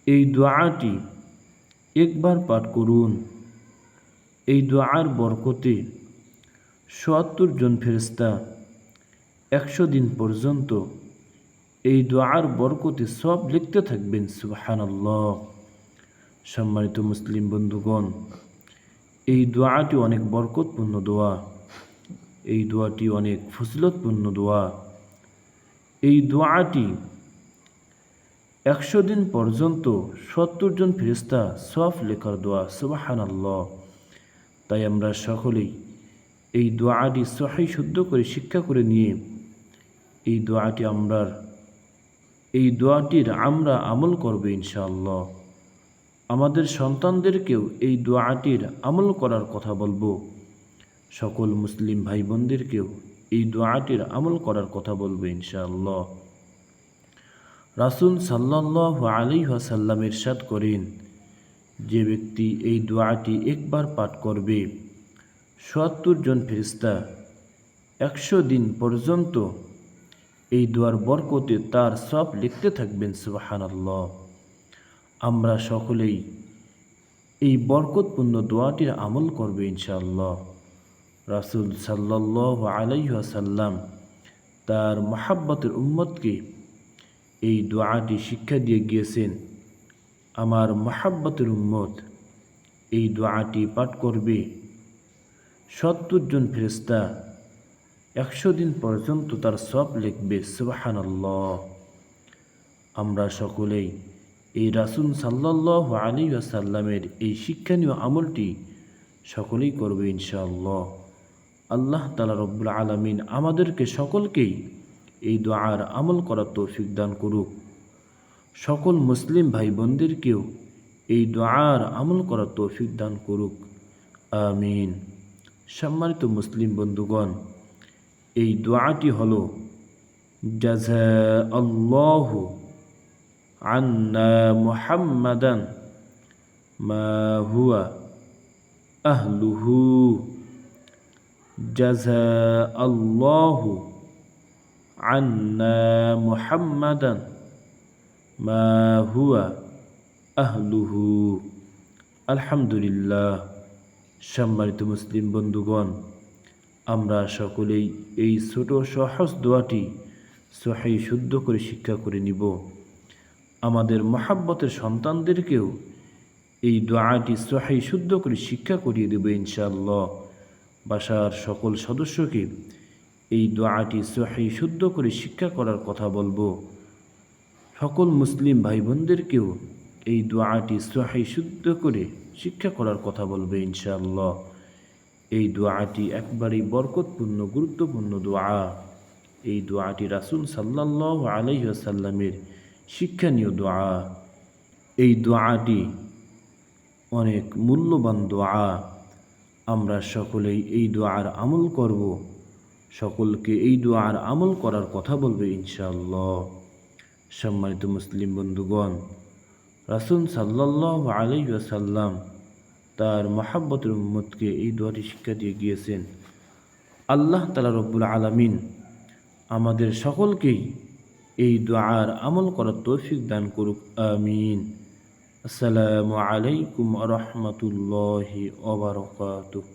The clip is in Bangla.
এই দোয়াটি একবার পাঠ করুন। এই দোয়ার বরকতে ৭০ জন ফেরেশতা ১০০ দিন পর্যন্ত এই দোয়ার বরকতে সব লিখতে থাকবেন। সুবহানাল্লাহ। সম্মানিত মুসলিম বন্ধুগণ, এই দোয়াটি অনেক বরকতপূর্ণ দোয়া। এই দোয়াটি অনেক ফজিলতপূর্ণ দোয়া। এই দোয়াটি ১০০ দিন পর্যন্ত ৭০ জন ফেরেশতা সব লেখার দোয়া। সুবহানাল্লাহ। তাই আমরা সকলেই এই দোয়াটি সহিহ শুদ্ধ করে শিক্ষা করে নিয়ে এই দোয়াটির আমরা আমল করব ইনশাআল্লাহ। আমাদের সন্তানদেরকেও এই দোয়াটির আমল করার কথা বলবো। সকল মুসলিম ভাই বোনদেরকেও এই দোয়াটির আমল করার কথা বলবো ইনশাআল্লাহ। রাসূল সাল্লাল্লাহু আলাইহি ওয়াসাল্লাম ইরশাদ করেন, যে ব্যক্তি এই দোয়াটি একবার পাঠ করবে ৭০ জন ফেরেশতা ১০০ দিন পর্যন্ত এই দোয়ার বরকতে তার সব লিখতে থাকবেন। সুবহানাল্লাহ। আমরা সকলেই এই বরকতপূর্ণ দোয়াটির আমল করব ইনশাআল্লাহ। রাসূল সাল্লাল্লাহু আলাইহি ওয়াসাল্লাম তার মহাব্বতের উম্মতকে এই দোয়াটি শিক্ষা দিয়ে গিয়েছেন। আমার মহাব্বতের উম্মত এই দোয়াটি পাঠ করবে ৭০ জন ফেরেশতা ১০০ দিন পর্যন্ত তার সব লিখবে। সুবহানাল্লাহ। আমরা সকলেই এই রাসূল সাল্লাল্লাহু আলাইহি ওয়াসাল্লামের এই শিক্ষণীয় আমলটি সকলেই করবে ইনশাআল্লাহ। আল্লাহ তাআলা রব্বুল আলামিন আমাদেরকে সকলকেই এই দোয়ার আমল করার তৌফিক দান করুক। সকল মুসলিম ভাই বোনদেরকেও এই দোয়ার আমল করার তৌফিক দান করুক। আমিন। সম্মানিত মুসলিম বন্ধুগণ, এই দোয়াটি হলো, জাযাআল্লাহু আন্না মুহাম্মাদান মা হুয়া আহলুহু। জাযাআল্লাহু আন্না মুহাম্মাদান মা হুয়া আহলুহু। আলহামদুলিল্লাহ। সম্মানিত মুসলিম বন্ধুগণ, আমরা সকলেই এই ছোট সহজ দোয়াটি সহিহ শুদ্ধ করে শিক্ষা করে নিব। আমাদের মহাব্বতের সন্তানদেরকেও এই দোয়াটি সহিহ শুদ্ধ করে শিক্ষা করিয়ে দেব ইনশাআল্লাহ। বাসার সকল সদস্যকে এই দোয়াটি সহিহ শুদ্ধ করে শিক্ষা করার কথা বলবো। সকল মুসলিম ভাই বোনদেরকেও এই দোয়াটি সহিহ শুদ্ধ করে শিক্ষা করার কথা বলবে ইনশাআল্লাহ। এই দোয়াটি একবারেই বরকতপূর্ণ গুরুত্বপূর্ণ দোয়া। এই দোয়াটি রাসূল সাল্লাল্লাহু আলাইহি ওয়াসাল্লামের শিক্ষণীয় দোয়া। এই দোয়াটি অনেক মূল্যবান দোয়া। আমরা সকলেই এই দোয়ার আমল করব। সকলকে এই দোয়ার আমল করার কথা বলবে ইনশাআল্লাহ। সম্মানিত মুসলিম বন্ধুগণ, রাসূল সাল্লাল্লাহু আলাইহি ওয়াসাল্লাম তার মহাব্বতের উম্মতকে এই দোয়াটি শিক্ষা দিয়ে গিয়েছেন। আল্লাহ তাআলা রব্বুল আলামিন আমাদের সকলকেই এই দোয়ার আমল করার তৌফিক দান করুক। আমিন। আসসালামু আলাইকুম ওয়া রাহমাতুল্লাহি ওয়া বারাকাতুহু।